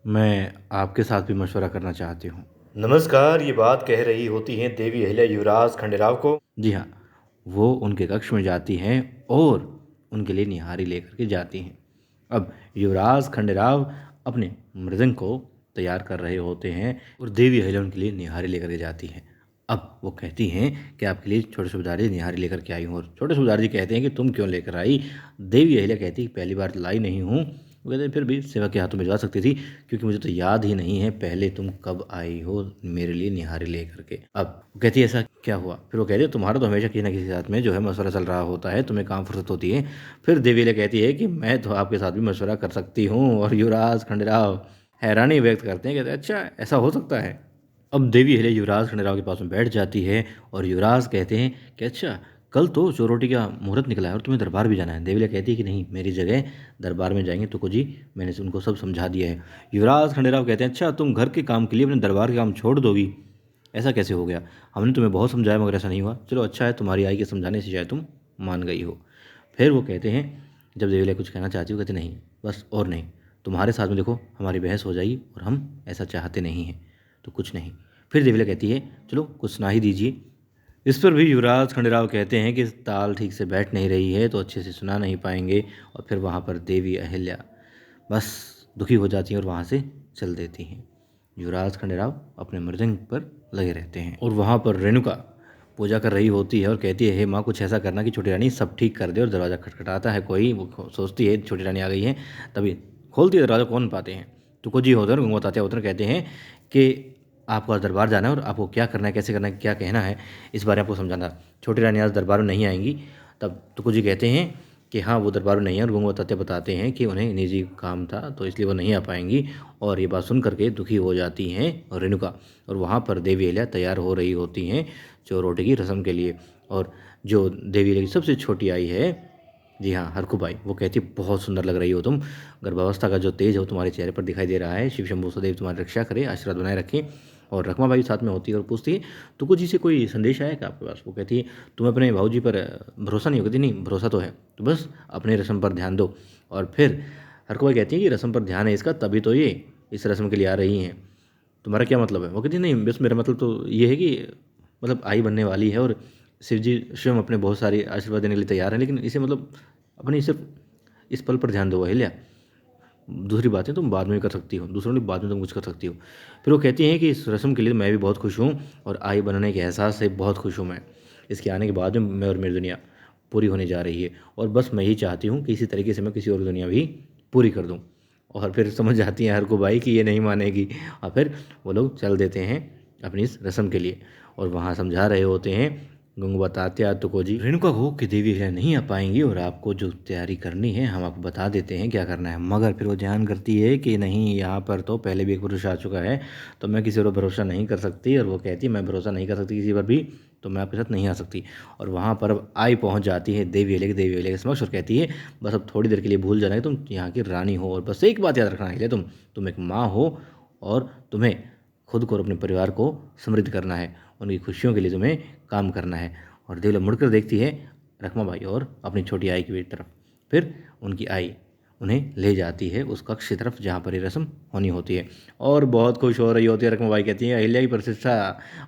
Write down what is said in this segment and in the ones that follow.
मैं आपके साथ भी मशवरा करना चाहती हूँ। नमस्कार, ये बात कह रही होती हैं देवी अहिल्या युवराज खंडेराव को। जी हाँ, वो उनके कक्ष में जाती हैं और उनके लिए निहारी लेकर के जाती हैं। अब युवराज खंडेराव अपने मृदंग को तैयार कर रहे होते हैं और देवी अहिल्या उनके लिए निहारी लेकर के जाती हैं। अब वो कहती हैं कि आपके लिए छोटे सूबेदार जी निहारी लेकर के आई हूँ, और छोटे सूबेदार जी कहते हैं कि तुम क्यों लेकर आई? देवी अहिल्या कहती है कि पहली बार लाई नहीं हूँ। वो कहते हैं फिर भी सेवा के हाथों भिजवा सकती थी, क्योंकि मुझे तो याद ही नहीं है पहले तुम कब आई हो मेरे लिए निहारी लेकर के। अब वो कहती है ऐसा क्या हुआ? फिर वो कहती है तुम्हारा तो हमेशा किसी ना किसी के साथ में जो है मशवरा चल रहा होता है, तुम्हें कहाँ फुर्सत होती है? फिर देवी अहिल्या कहती है कि मैं तो आपके साथ भी मशवरा कर सकती हूँ। और युवराज खंडेराव हैरानी व्यक्त करते हैं, कहते हैं अच्छा ऐसा हो सकता है? अब देवी अहिल्या युवराज खंडेराव के पास में बैठ जाती है और युवराज कहते हैं कि अच्छा कल तो चोरोटी का मुहूर्त निकला है और तुम्हें दरबार भी जाना है। देवी अहिल्या कहती है कि नहीं, मेरी जगह दरबार में जाएंगे तुको जी, मैंने उनको सब समझा दिया है। युवराज खंडेराव कहते हैं अच्छा तुम घर के काम के लिए अपने दरबार के काम छोड़ दोगी? ऐसा कैसे हो गया? हमने तुम्हें बहुत समझाया मगर ऐसा नहीं हुआ। चलो अच्छा है, तुम्हारी आई के समझाने से शायद तुम मान गई हो। फिर वो कहते हैं, जब देवी अहिल्या कुछ कहना चाहती हो, कहते नहीं बस और नहीं, तुम्हारे साथ में देखो हमारी बहस हो जाएगी और हम ऐसा चाहते नहीं हैं, तो कुछ नहीं। फिर देवी अहिल्या कहती है चलो कुछ सुना ही दीजिए। इस पर भी युवराज खंडेराव कहते हैं कि ताल ठीक से बैठ नहीं रही है तो अच्छे से सुना नहीं पाएंगे। और फिर वहाँ पर देवी अहिल्या बस दुखी हो जाती हैं और वहाँ से चल देती हैं। युवराज खंडेराव अपने मृदंग पर लगे रहते हैं और वहाँ पर रेणुका पूजा कर रही होती है और कहती है हे माँ, कुछ ऐसा करना कि छोटी रानी सब ठीक कर दे। और दरवाज़ा खटखटाता है कोई, वो सोचती है छोटी रानी आ गई है, तभी खोलती है दरवाज़ा, कौन पाते हैं तुको जी होते हैं। गंगोत तात्या होते कहते हैं कि आपको आज दरबार जाना है और आपको क्या करना है, कैसे करना है, क्या कहना है, इस बारे में आपको समझाना। छोटी रानी आज दरबार में नहीं आएंगी। तब तुको जी कहते हैं कि हाँ वो दरबार में नहीं है, और गंगोत तात्या बताते हैं कि उन्हें निजी काम था तो इसलिए वो नहीं आ पाएंगी। और ये बात सुन करके दुखी हो जाती हैं रेणुका। और वहाँ पर देवी अहिल्या तैयार हो रही होती हैं चौरोटी की रस्म के लिए। और जो देवी अहिल्या की सबसे छोटी आई है, जी हाँ हरखुबाई, वो कहती है बहुत सुंदर लग रही हो तुम, गर्भावस्था का जो तेज है वो तुम्हारे चेहरे पर दिखाई दे रहा है। शिव शंभू सदैव तुम्हारी रक्षा करे, आशीर्वाद बनाए रखें। और रखमा बाई साथ में होती है और पूछती है तुको जी से कोई संदेश आया क्या आपके पास? वो कहती है तुम अपने भाऊजी पर भरोसा नहीं हो? कहती नहीं, भरोसा तो है, तो बस अपने रस्म पर ध्यान दो। और फिर हरखुबाई कहती है कि रस्म पर ध्यान है इसका, तभी तो ये इस रस्म के लिए आ रही हैं। तुम्हारा क्या मतलब है? वो कहती नहीं, बस मेरा मतलब तो ये है कि मतलब आई बनने वाली है और शिव जी स्वयं अपने बहुत सारे आशीर्वाद देने के लिए तैयार हैं, लेकिन इसे मतलब अपनी सिर्फ इस पल पर ध्यान दो अहिल्या, दूसरी बातें तुम बाद में भी कर सकती हो, दूसरों के बाद में तुम कुछ कर सकती हो। फिर वो कहती हैं कि इस रस्म के लिए मैं भी बहुत खुश हूँ और आई बनने के एहसास से बहुत खुश हूँ मैं। इसके आने के बाद में मैं और मेरी दुनिया पूरी होने जा रही है, और बस मैं यही चाहती हूँ कि इसी तरीके से मैं किसी और की दुनिया भी पूरी कर दूँ। और फिर समझ जाती हैं हर को बाई कि ये नहीं मानेगी, और फिर वो लोग चल देते हैं अपनी इस रस्म के लिए। और वहाँ समझा रहे होते हैं गंगू तात्या तुको जी रेणुका को कि देवी अहिल्या नहीं आ पाएंगी और आपको जो तैयारी करनी है हम आपको बता देते हैं क्या करना है। मगर फिर वो ध्यान करती है कि नहीं, यहाँ पर तो पहले भी एक पुरुष आ चुका है तो मैं किसी पर भरोसा नहीं कर सकती। और वो कहती है मैं भरोसा नहीं कर सकती किसी पर भी, तो मैं आपके साथ नहीं आ सकती। और वहाँ पर अब आई पहुँच जाती है देवी अहिल्या के समक्ष और कहती है बस अब थोड़ी देर के लिए भूल जाना कि तुम यहाँ की रानी हो, और बस एक बात याद रखना अहिल्या, तुम एक माँ हो और तुम्हें खुद को और अपने परिवार को समृद्ध करना है, उनकी खुशियों के लिए तुम्हें काम करना है। और देवला मुड़कर देखती है रखमा बाई और अपनी छोटी आई की तरफ। फिर उनकी आई उन्हें ले जाती है उस कक्ष की तरफ जहाँ पर ये रस्म होनी होती है, और बहुत खुश हो रही होती है। रखमा बाई कहती है अहिल्या की प्रतिष्ठा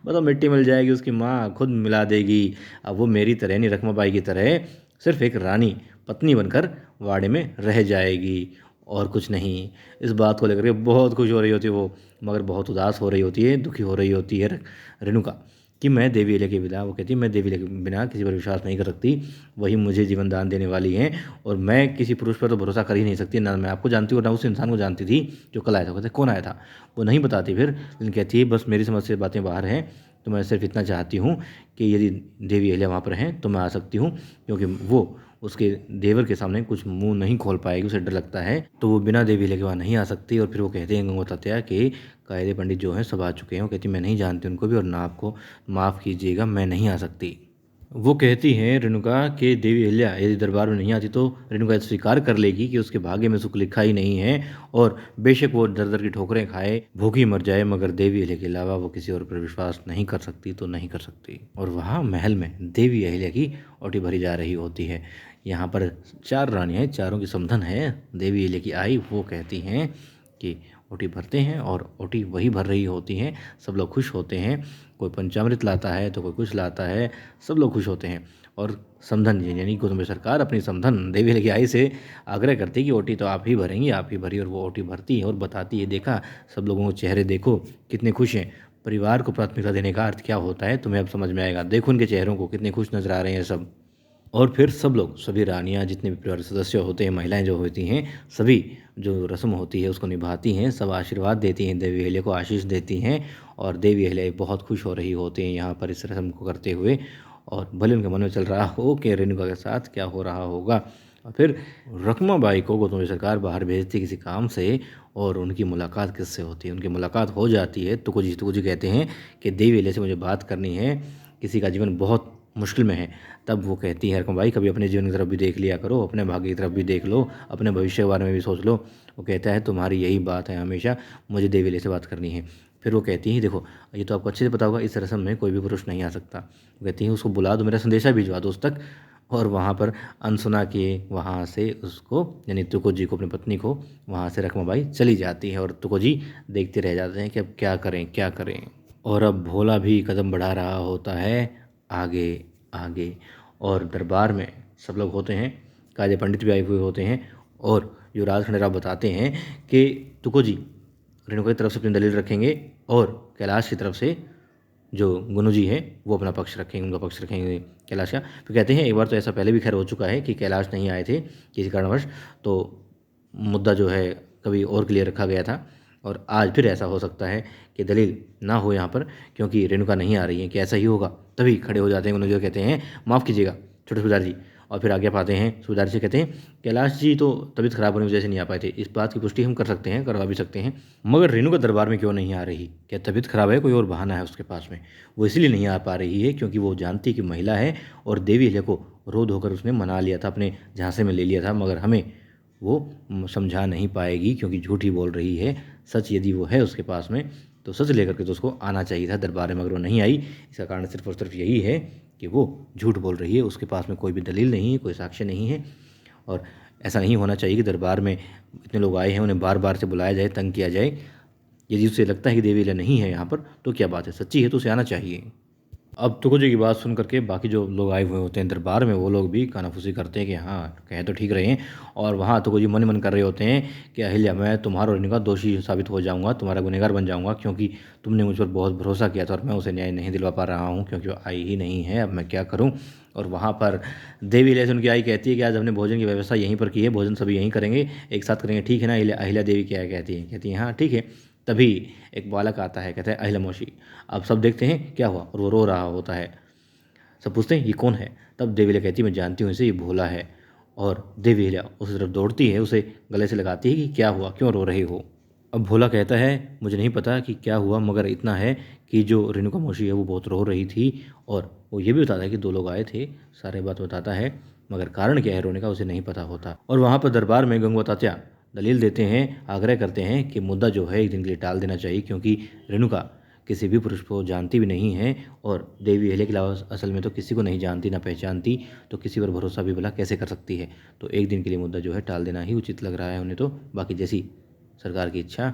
मतलब मिट्टी मिल जाएगी, उसकी माँ खुद मिला देगी। अब वो मेरी तरह नहीं, रखमा बाई की तरह सिर्फ एक रानी पत्नी बनकर वाड़े में रह जाएगी और कुछ नहीं। इस बात को लेकर के बहुत खुश हो रही होती है वो, मगर बहुत उदास हो रही होती है, दुखी हो रही होती है रेणुका कि मैं देवी अहिल्या के बिना, वो कहती है मैं देवी अहिल्या के बिना किसी पर विश्वास नहीं कर सकती, वही मुझे जीवन दान देने वाली हैं और मैं किसी पुरुष पर तो भरोसा कर ही नहीं सकती। ना मैं आपको जानती हूँ ना उस इंसान को जानती थी जो कल आया था। कहते कौन आया था? वो नहीं बताती फिर, लेकिन कहती है बस मेरी समझ से बातें बाहर हैं, तो मैं सिर्फ इतना चाहती हूँ कि यदि देवी अहिल्या वहाँ पर हैं तो मैं आ सकती हूँ, क्योंकि वो उसके देवर के सामने कुछ मुंह नहीं खोल पाएगी, उसे डर लगता है, तो वो बिना देवी अहिल्या के वहाँ नहीं आ सकती। और फिर वो कहते हैं गंगोत तात्या कि कायदे पंडित जो हैं सब आ चुके हैं। वो कहती मैं नहीं जानती उनको भी, और ना आपको माफ़ कीजिएगा मैं नहीं आ सकती। वो कहती हैं रेणुका कि देवी अहिल्या यदि दरबार में नहीं आती तो रेणुका स्वीकार कर लेगी कि उसके भाग्य में सुख लिखा ही नहीं है, और बेशक वो दर दर की ठोकरें खाए भूखी मर जाए, मगर देवी अहिल्या के अलावा वो किसी और पर विश्वास नहीं कर सकती तो नहीं कर सकती। और वहाँ महल में देवी अहिल्या की ओटी भरी जा रही होती है। यहाँ पर चार रानियाँ, चारों की समधन है। देवी अहिल्या की आई वो कहती हैं कि ओटी भरते हैं और ओटी वही भर रही होती हैं। सब लोग खुश होते हैं, कोई पंचामृत लाता है तो कोई कुछ लाता है, सब लोग खुश होते हैं। और समधन जी यानी गौतम सरकार अपनी समधन देवी लखियाई से आग्रह करती है कि ओटी तो आप ही भरेंगी, आप ही भरी। और वो ओटी भरती है और बताती है, देखा सब लोगों के चेहरे देखो कितने खुश हैं। परिवार को प्राथमिकता देने का अर्थ क्या होता है तुम्हें अब समझ में आएगा। देखो उनके चेहरों को, कितने खुश नजर आ रहे हैं सब। और फिर सब लोग, सभी रानियाँ, जितने भी परिवार सदस्य होते हैं, महिलाएं जो होती हैं, सभी जो रस्म होती है उसको निभाती हैं। सब आशीर्वाद देती हैं, देवी अहिल्या को आशीष देती हैं। और देवी अहिल्या बहुत खुश हो रही होती हैं यहाँ पर इस रस्म को करते हुए। और भले उनके मन में चल रहा हो कि रेणुका के साथ क्या हो रहा होगा। और फिर रखमाबाई को गौतम सरकार बाहर भेजती किसी काम से, और उनकी मुलाकात किससे होती है। उनकी मुलाकात हो जाती है तुकोजी कहते हैं कि देवी अहिल्या से मुझे बात करनी है, किसी का जीवन बहुत मुश्किल में है। तब वो कहती है, रखमाबाई कभी अपने जीवन की तरफ भी देख लिया करो, अपने भाग्य की तरफ भी देख लो, अपने भविष्य के बारे में भी सोच लो। वो कहता है तुम्हारी यही बात है हमेशा, मुझे देवी अहिल्या से बात करनी है। फिर वो कहती है, देखो ये तो आपको अच्छे से पता होगा, इस रस्म में कोई भी पुरुष नहीं आ सकता। वो कहती है उसको बुला दो, मेरा संदेशा भिजवा दो उस तक। और वहाँ पर अनसुना के वहाँ से उसको यानी तुकोजी को, अपनी पत्नी को, वहाँ से रखमाबाई चली जाती है। और तुकोजी देखते रह जाते हैं कि अब क्या करें क्या करें। और अब भोला भी कदम बढ़ा रहा होता है आगे आगे। और दरबार में सब लोग होते हैं, काजे पंडित भी आए हुए होते हैं। और युवराज खंडेराव बताते हैं कि तुकोजी रेणुका की तरफ से अपनी दलील रखेंगे और कैलाश की तरफ से जो गुनु जी हैं वो अपना पक्ष रखेंगे, उनका पक्ष रखेंगे कैलाश का। तो कहते हैं एक बार तो ऐसा पहले भी खैर हो चुका है कि कैलाश नहीं आए थे किसी कारणवश, तो मुद्दा जो है कभी और के लिए रखा गया था। और आज फिर ऐसा हो सकता है कि दलील ना हो यहाँ पर, क्योंकि रेणुका नहीं आ रही है, कि ऐसा ही होगा। तभी खड़े हो जाते हैं गुनु जी, कहते हैं माफ़ कीजिएगा छोटे सूबेदार जी। और फिर आगे पाते हैं सूबेदार जी कहते हैं कैलाश जी तो तबीयत खराब होने की वजह से नहीं आ पाए थे, इस बात की पुष्टि हम कर सकते हैं, करवा भी सकते हैं। मगर रेणुका दरबार में क्यों नहीं आ रही? क्या तबीयत खराब है, कोई और बहाना है उसके पास में? वो इसलिए नहीं आ पा रही है क्योंकि वो जानती है कि महिला है और देवी अहिल्या को रो धोकर उसने मना लिया था, अपने झांसे में ले लिया था। मगर हमें वो समझा नहीं पाएगी क्योंकि झूठ ही बोल रही है। सच यदि वो है उसके पास में तो सच लेकर के तो उसको आना चाहिए था दरबार में, मगर वो नहीं आई। इसका कारण सिर्फ और सिर्फ यही है कि वो झूठ बोल रही है, उसके पास में कोई भी दलील नहीं है, कोई साक्ष्य नहीं है। और ऐसा नहीं होना चाहिए कि दरबार में इतने लोग आए हैं, उन्हें बार बार से बुलाया जाए, तंग किया जाए। यदि उसे लगता है कि देवी अहिल्या नहीं है यहाँ पर तो क्या बात है, सच्ची है तो उसे आना चाहिए। अब तुकोजी की बात सुन करके बाकी जो लोग आए हुए होते हैं दरबार में, वो लोग भी कानाफूसी करते हैं कि हाँ कहे तो ठीक रहे हैं। और वहाँ तुकोजी मन मन कर रहे होते हैं कि अहिल्या मैं तुम्हारा और रेणुका दोषी साबित हो जाऊँगा, तुम्हारा गुनहगार बन जाऊँगा, क्योंकि तुमने मुझ पर बहुत भरोसा किया था और मैं उसे न्याय नहीं दिलवा पा रहा हूँ क्योंकि वो आई ही नहीं है। अब मैं क्या करूँ? और वहाँ पर देवी अहिल्या से उनकी आई कहती है कि आज हमने भोजन की व्यवस्था यहीं पर की है, भोजन सभी यहीं करेंगे, एक साथ करेंगे, ठीक है ना? अहिल्या देवी क्या कहती है? कहती है हाँ ठीक है। तभी एक बालक आता है, कहता है अहिल्या मौसी। अब सब देखते हैं क्या हुआ, और वो रो रहा होता है। सब पूछते हैं ये कौन है? तब देवी अहिल्या कहती है मैं जानती हूँ इसे, ये भोला है। और देवी अहिल्या उस तरफ दौड़ती है, उसे गले से लगाती है कि क्या हुआ, क्यों रो रही हो? अब भोला कहता है मुझे नहीं पता कि क्या हुआ, मगर इतना है कि जो रेणुका मौसी है वो बहुत रो रही थी। और वो ये भी बताता है कि दो लोग आए थे, सारे बात बताता है, मगर कारण क्या है रोने का उसे नहीं पता होता। और वहाँ पर दरबार में गंगवा तात्या दलील देते हैं, आग्रह करते हैं कि मुद्दा जो है एक दिन के लिए टाल देना चाहिए, क्योंकि रेणुका किसी भी पुरुष को जानती भी नहीं है। और देवी अहिल्या के अलावा असल में तो किसी को नहीं जानती ना पहचानती, तो किसी पर भरोसा भी भला कैसे कर सकती है? तो एक दिन के लिए मुद्दा जो है टाल देना ही उचित लग रहा है उन्हें। तो बाकी जैसी सरकार की इच्छा।